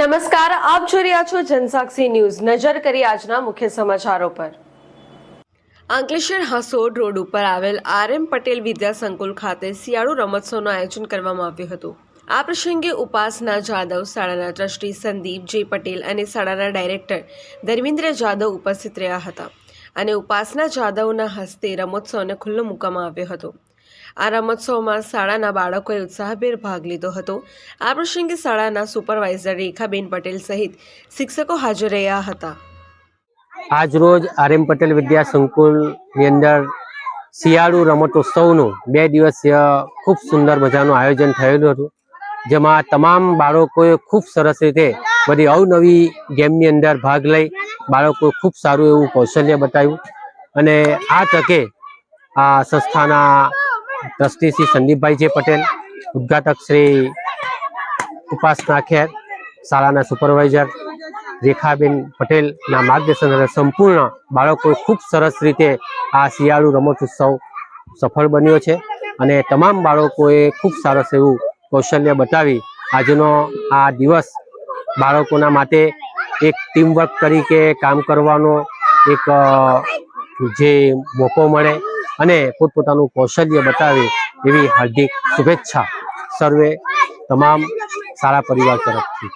નમસ્કાર, આપ જોઈ રહ્યા છો જનસાક્ષી ન્યૂઝ। નજર કરી આજના મુખ્ય સમાચારો પર। અંકલેશ્વર હાસોડ રોડ ઉપર આવેલ RM પટેલ વિદ્યા સંકુલ ખાતે શિયાળુ રમોત્સવનું આયોજન કરવામાં આવ્યું હતું। આ પ્રસંગે ઉપાસના જાદવ, શાળાના ટ્રસ્ટી સંદીપ જે પટેલ અને શાળાના ડાયરેક્ટર ધર્મેન્દ્ર જાદવ ઉપસ્થિત રહ્યા હતા અને ઉપાસના જાદવના હસ્તે રમોત્સવને ખુલ્લો મૂકવામાં આવ્યો હતો। આ રમોત્સવમાં શાળાના બાળકોએ ઉત્સાહભેર ભાગ લીધો હતો। આ પ્રસંગે શાળાના સુપરવાઇઝર રેખાબેન પટેલ સહિત શિક્ષકો હાજર રહ્યા હતા। આજ રોજ RM પટેલ વિદ્યા સંકુલની અંદર શિયાળુ રમતોત્સવનું 2 દિવસીય ખૂબ સુંદર મજાનું આયોજન થયેલું હતું, જેમાં તમામ બાળકોએ ખૂબ સરસ રીતે બધી અવનવી ગેમની અંદર ભાગ લઈ બાળકોએ ખૂબ સારું એવું કૌશલ્ય બતાવ્યું અને આ તકે આ સંસ્થાના ટ્રસ્ટી શ્રી સંદીપભાઈ જે પટેલ, ઉદ્ઘાટક શ્રી ઉપાસના ખેર, શાળાના સુપરવાઇઝર રેખાબેન પટેલના માર્ગદર્શન હેઠળ સંપૂર્ણ બાળકોએ ખૂબ સરસ રીતે આ શિયાળુ રમતોત્સવ સફળ બન્યો છે અને તમામ બાળકોએ ખૂબ સરસ એવું કૌશલ્ય બતાવી આજનો આ દિવસ બાળકોના માટે એક ટીમવર્ક તરીકે કામ કરવાનો એક જે મોકો મળે અને પોતપોતાનું કૌશલ્ય બતાવે એવી હાર્દિક શુભેચ્છા સર્વે તમામ શાળા પરિવાર તરફથી।